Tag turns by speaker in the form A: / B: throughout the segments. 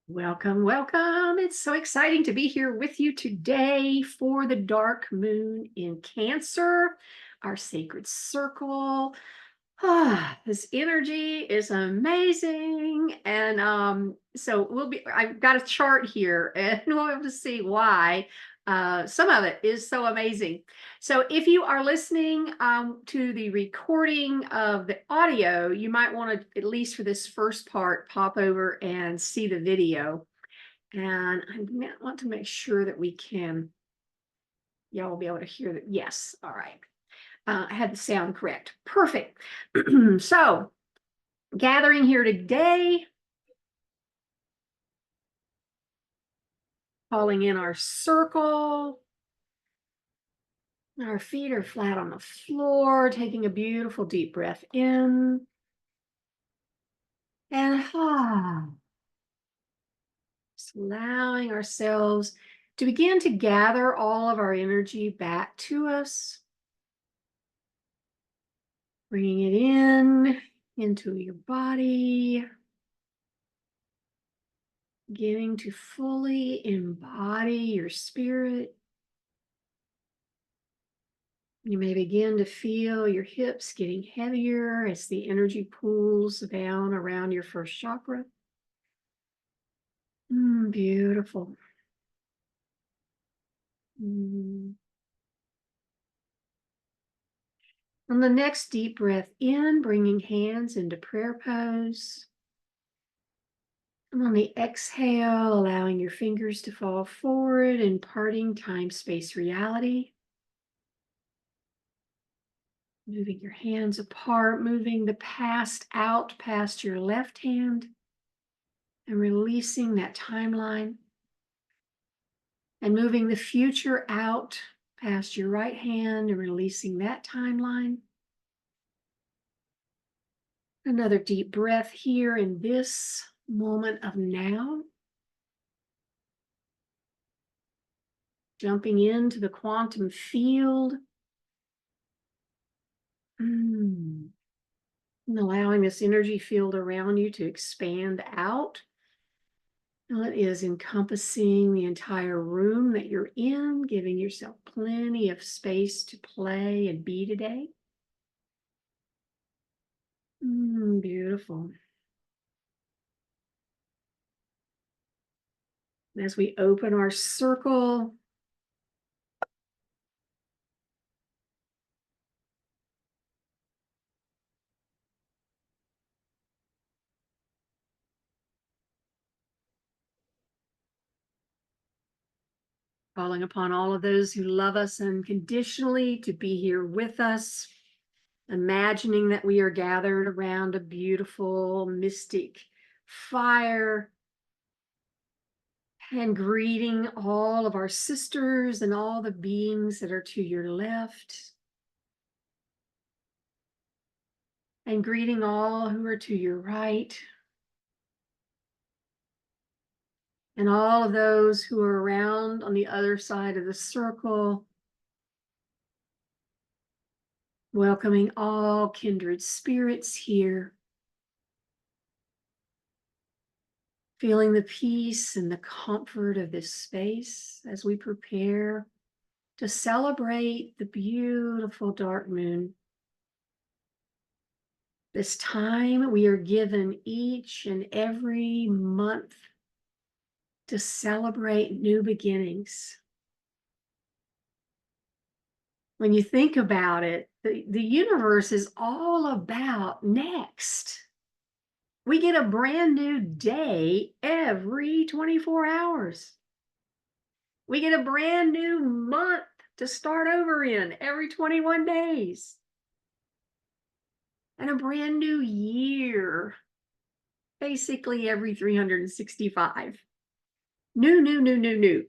A: Welcome, welcome. It's so exciting to be here with you today for the dark moon in Cancer, our sacred circle. This energy is amazing. And so I've got a chart here and we'll be able to see why some of it is so amazing. So if you are listening to the recording of the audio, you might want to, at least for this first part, pop over and see the video. And I want to make sure that y'all will be able to hear that. Yes. All right. I had the sound correct. Perfect. So, gathering here today, calling in our circle. Our feet are flat on the floor, taking a beautiful deep breath in. And just allowing ourselves to begin to gather all of our energy back to us. Bringing it into your body. Beginning to fully embody your spirit. You may begin to feel your hips getting heavier as the energy pools down around your first chakra. Beautiful. On the next deep breath in, bringing hands into prayer pose. And on the exhale, allowing your fingers to fall forward and parting time, space, reality. Moving your hands apart, moving the past out past your left hand and releasing that timeline. And moving the future out past your right hand and releasing that timeline. Another deep breath here in this moment of now. Jumping into the quantum field. And allowing this energy field around you to expand out. It is encompassing the entire room that you're in, giving yourself plenty of space to play and be today. Beautiful. As we open our circle, calling upon all of those who love us unconditionally to be here with us, imagining that we are gathered around a beautiful mystic fire, and greeting all of our sisters and all the beings that are to your left, and greeting all who are to your right, and all of those who are around on the other side of the circle. Welcoming all kindred spirits here. Feeling the peace and the comfort of this space as we prepare to celebrate the beautiful dark moon. This time we are given each and every month to celebrate new beginnings. When you think about it, the universe is all about next. We get a brand new day every 24 hours. We get a brand new month to start over in every 21 days. And a brand new year, basically every 365. New.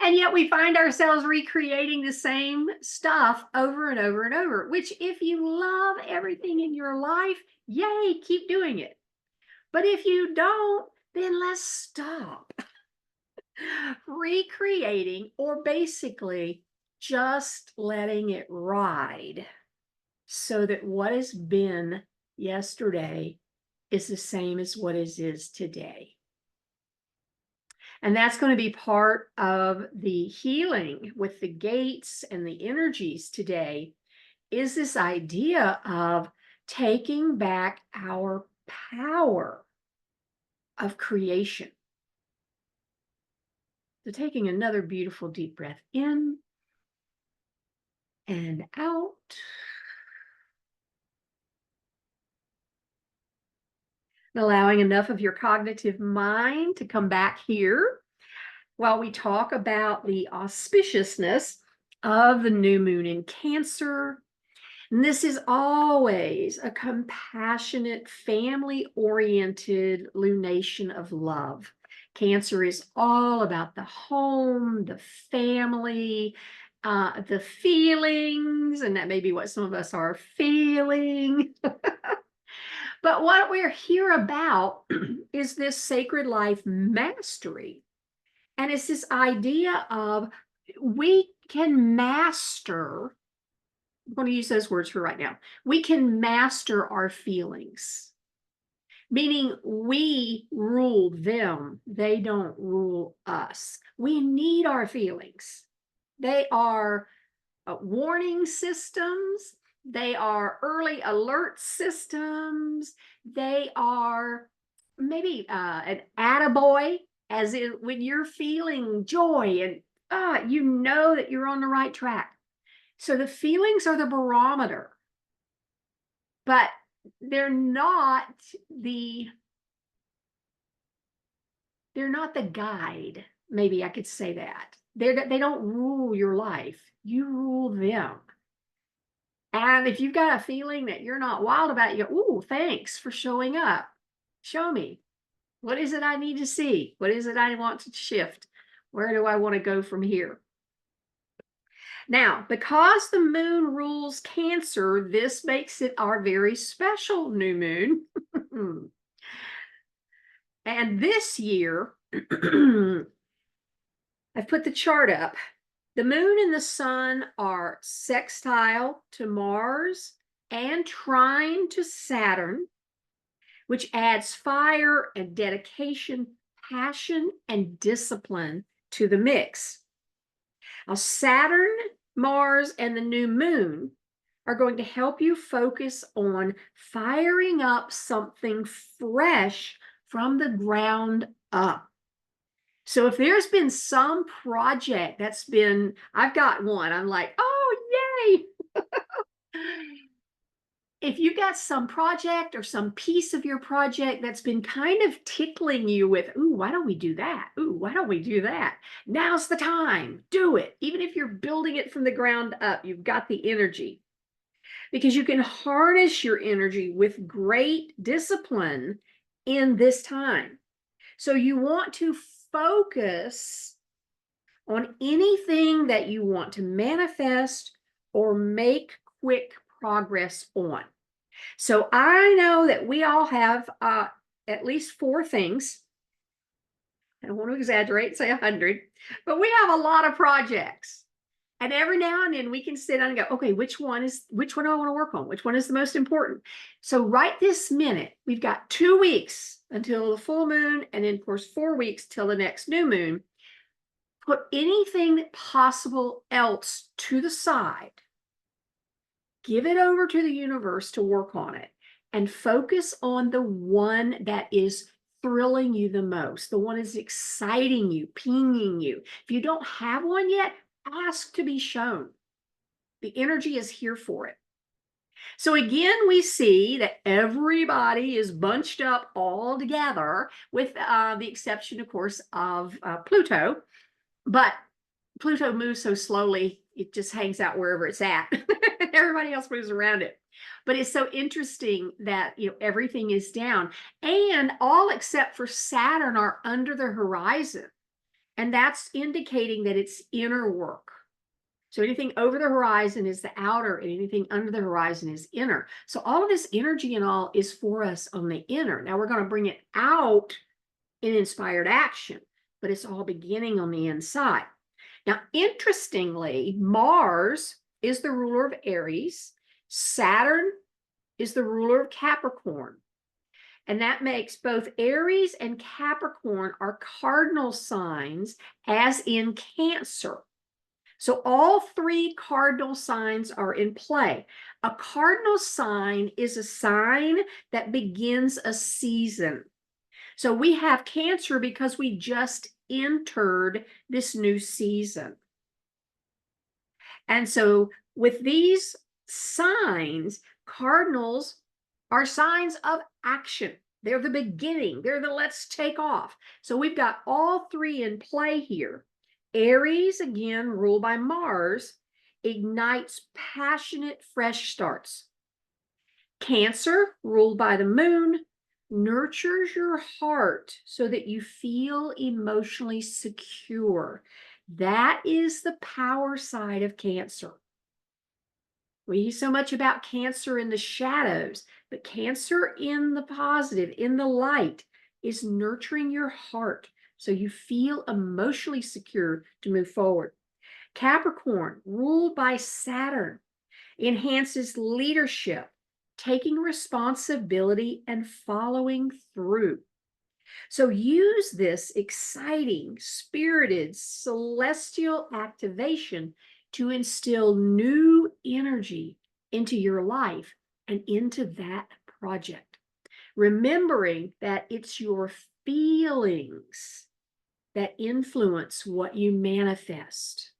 A: And yet we find ourselves recreating the same stuff over and over and over, which if you love everything in your life, yay, keep doing it. But if you don't, then let's stop recreating, or basically just letting it ride, so that what has been yesterday is the same as what it is today. And that's going to be part of the healing with the gates and the energies today, is this idea of taking back our power of creation. So taking another beautiful deep breath in and out. And allowing enough of your cognitive mind to come back here while we talk about the auspiciousness of the new moon in Cancer. And this is always a compassionate, family-oriented lunation of love. Cancer is all about the home, the family, the feelings, and that may be what some of us are feeling. But what we're here about is this sacred life mastery. And it's this idea of we can master, I'm going to use those words for right now. We can master our feelings, meaning we rule them. They don't rule us. We need our feelings. They are warning systems. They are early alert systems. They are maybe an attaboy, as in when you're feeling joy and you know that you're on the right track. So the feelings are the barometer, but they're not the guide. Maybe I could say that. They don't rule your life. You rule them. And if you've got a feeling that you're not wild about, you go, ooh, thanks for showing up. Show me. What is it I need to see? What is it I want to shift? Where do I want to go from here? Now, because the moon rules Cancer, this makes it our very special new moon. And this year, I've put the chart up. The moon and the sun are sextile to Mars and trine to Saturn, which adds fire and dedication, passion, and discipline to the mix. Now, Saturn, Mars, and the new moon are going to help you focus on firing up something fresh from the ground up. So if there's been some project that's been, I've got one, I'm like, oh, yay. If you got some project or some piece of your project that's been kind of tickling you with, ooh, why don't we do that? Ooh, why don't we do that? Now's the time. Do it. Even if you're building it from the ground up, you've got the energy. Because you can harness your energy with great discipline in this time. So you want to focus on anything that you want to manifest or make quick progress on. So I know that we all have at least 4 things. I don't want to exaggerate, say 100, but we have a lot of projects. And every now and then we can sit down and go, okay, which one do I want to work on? Which one is the most important? So right this minute, we've got 2 weeks until the full moon, and then of course 4 weeks till the next new moon. Put anything possible else to the side. Give it over to the universe to work on it, and focus on the one that is thrilling you the most, the one is exciting you, pinging you. If you don't have one yet, ask to be shown. The energy is here for it. So again, we see that everybody is bunched up all together, with the exception, of course, of Pluto. But Pluto moves so slowly, it just hangs out wherever it's at. Everybody else moves around it. But it's so interesting that, you know, everything is down, and all except for Saturn are under the horizon. And that's indicating that it's inner work. So anything over the horizon is the outer, and anything under the horizon is inner. So all of this energy and all is for us on the inner. Now we're going to bring it out in inspired action, but it's all beginning on the inside. Now, interestingly, Mars is the ruler of Aries. Saturn is the ruler of Capricorn. And that makes both Aries and Capricorn are cardinal signs, as in Cancer. So all three cardinal signs are in play. A cardinal sign is a sign that begins a season. So we have Cancer because we just entered this new season. And so with these signs, cardinals are signs of action. They're the beginning. They're the let's take off. So we've got all three in play here. Aries, again, ruled by Mars, ignites passionate fresh starts. Cancer, ruled by the moon, nurtures your heart so that you feel emotionally secure. That is the power side of Cancer. We hear so much about Cancer in the shadows, but Cancer in the positive, in the light, is nurturing your heart so you feel emotionally secure to move forward. Capricorn, ruled by Saturn, enhances leadership, taking responsibility and following through. So use this exciting, spirited, celestial activation to instill new energy into your life and into that project. Remembering that it's your feelings that influence what you manifest.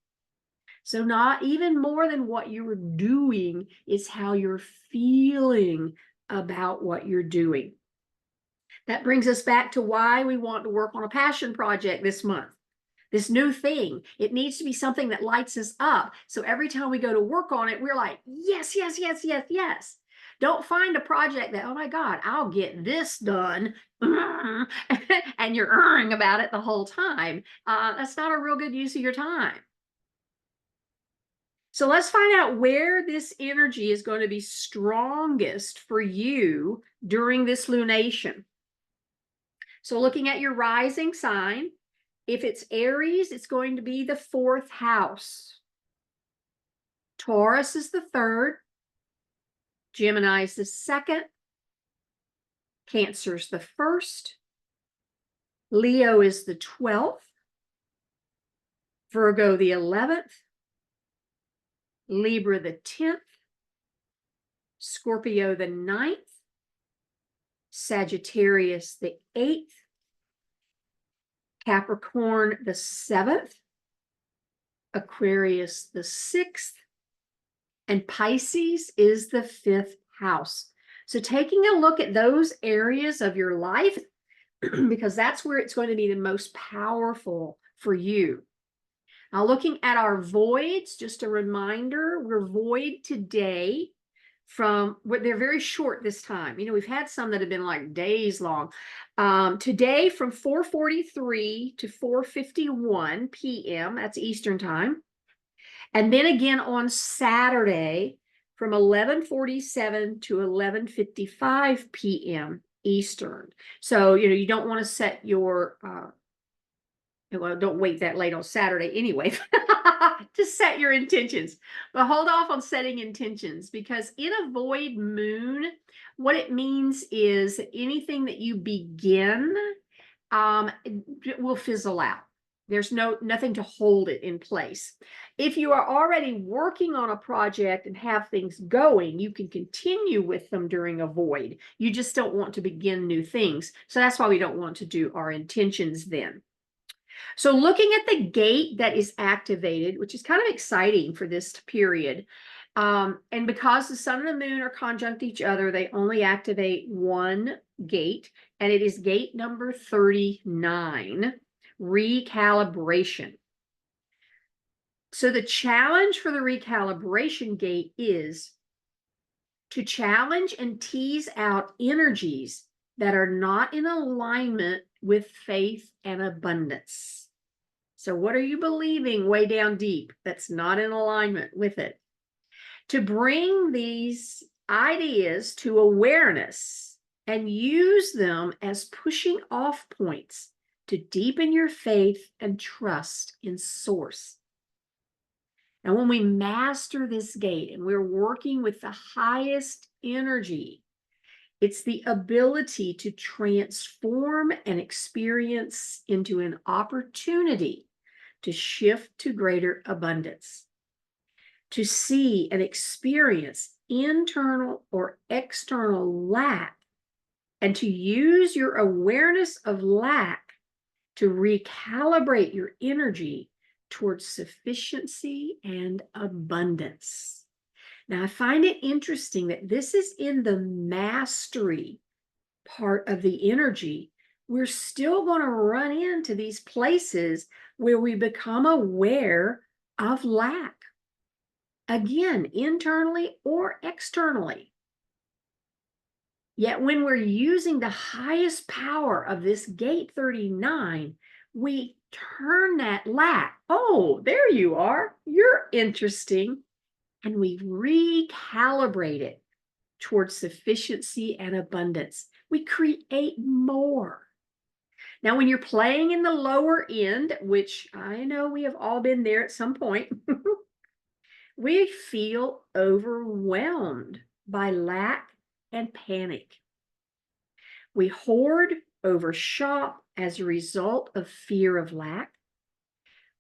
A: So not even more than what you're doing is how you're feeling about what you're doing. That brings us back to why we want to work on a passion project this month. This new thing, it needs to be something that lights us up. So every time we go to work on it, we're like, yes, yes, yes, yes, yes. Don't find a project that, oh my God, I'll get this done. And you're about it the whole time. That's not a real good use of your time. So let's find out where this energy is going to be strongest for you during this lunation. So looking at your rising sign, if it's Aries, it's going to be the 4th house. Taurus is the 3rd. Gemini is the 2nd. Cancer is the 1st. Leo is the 12th. Virgo the 11th. Libra the 10th. Scorpio the 9th. Sagittarius the 8th. Capricorn the 7th. Aquarius the 6th. And Pisces is the 5th house. So taking a look at those areas of your life, because that's where it's going to be the most powerful for you. Now, looking at our voids, just a reminder, we're void today they're very short this time. You know, we've had some that have been like days long. Today from 4:43 to 4:51 p.m., that's Eastern time. And then again on Saturday from 11:47 to 11:55 p.m. Eastern. So, you know, you don't want to set your well, don't wait that late on Saturday anyway. Just set your intentions. But hold off on setting intentions, because in a void moon, what it means is that anything that you begin will fizzle out. There's nothing to hold it in place. If you are already working on a project and have things going, you can continue with them during a void. You just don't want to begin new things. So that's why we don't want to do our intentions then. So looking at the gate that is activated, which is kind of exciting for this period, and because the sun and the moon are conjunct each other, they only activate one gate, and it is gate number 39, recalibration. So the challenge for the recalibration gate is to challenge and tease out energies that are not in alignment with faith and abundance. So what are you believing way down deep that's not in alignment with it? To bring these ideas to awareness and use them as pushing off points to deepen your faith and trust in Source. Now, when we master this gate and we're working with the highest energy, It's the ability to transform an experience into an opportunity to shift to greater abundance, to see and experience internal or external lack, and to use your awareness of lack to recalibrate your energy towards sufficiency and abundance. Now, I find it interesting that this is in the mastery part of the energy. We're still going to run into these places where we become aware of lack, again, internally or externally. Yet when we're using the highest power of this gate 39, we turn that lack. Oh, there you are. You're interesting. And we recalibrate it towards sufficiency and abundance. We create more. Now, when you're playing in the lower end, which I know we have all been there at some point, we feel overwhelmed by lack and panic. We hoard, overshop as a result of fear of lack.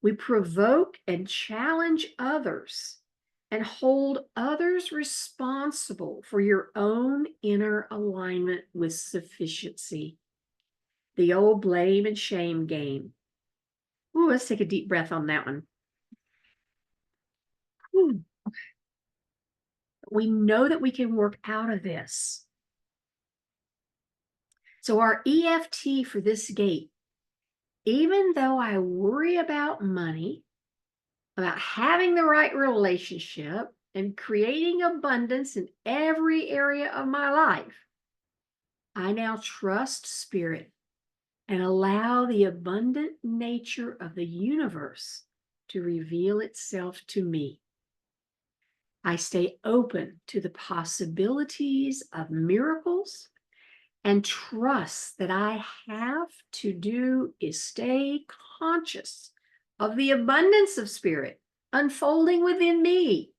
A: We provoke and challenge others and hold others responsible for your own inner alignment with sufficiency. The old blame and shame game. Ooh, let's take a deep breath on that one. Ooh. We know that we can work out of this. So our EFT for this gate, even though I worry about money, about having the right relationship, and creating abundance in every area of my life, I now trust Spirit and allow the abundant nature of the universe to reveal itself to me. I stay open to the possibilities of miracles and trust that I have to do is stay conscious of the abundance of Spirit unfolding within me.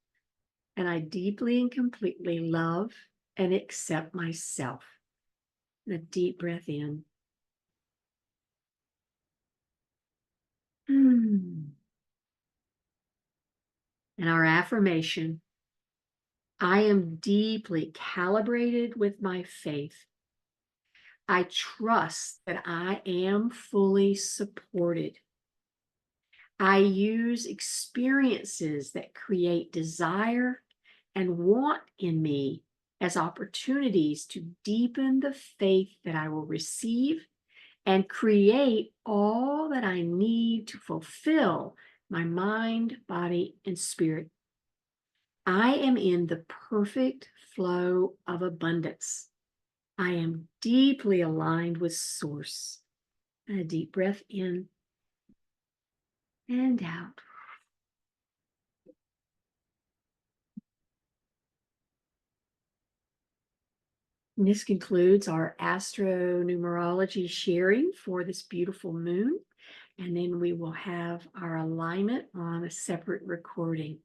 A: And I deeply and completely love and accept myself. And a deep breath in. And our affirmation, I am deeply calibrated with my faith. I trust that I am fully supported. I use experiences that create desire and want in me as opportunities to deepen the faith that I will receive and create all that I need to fulfill my mind, body, and spirit. I am in the perfect flow of abundance. I am deeply aligned with Source. And a deep breath in and out. And this concludes our Astro Numerology sharing for this beautiful moon. And then we will have our alignment on a separate recording.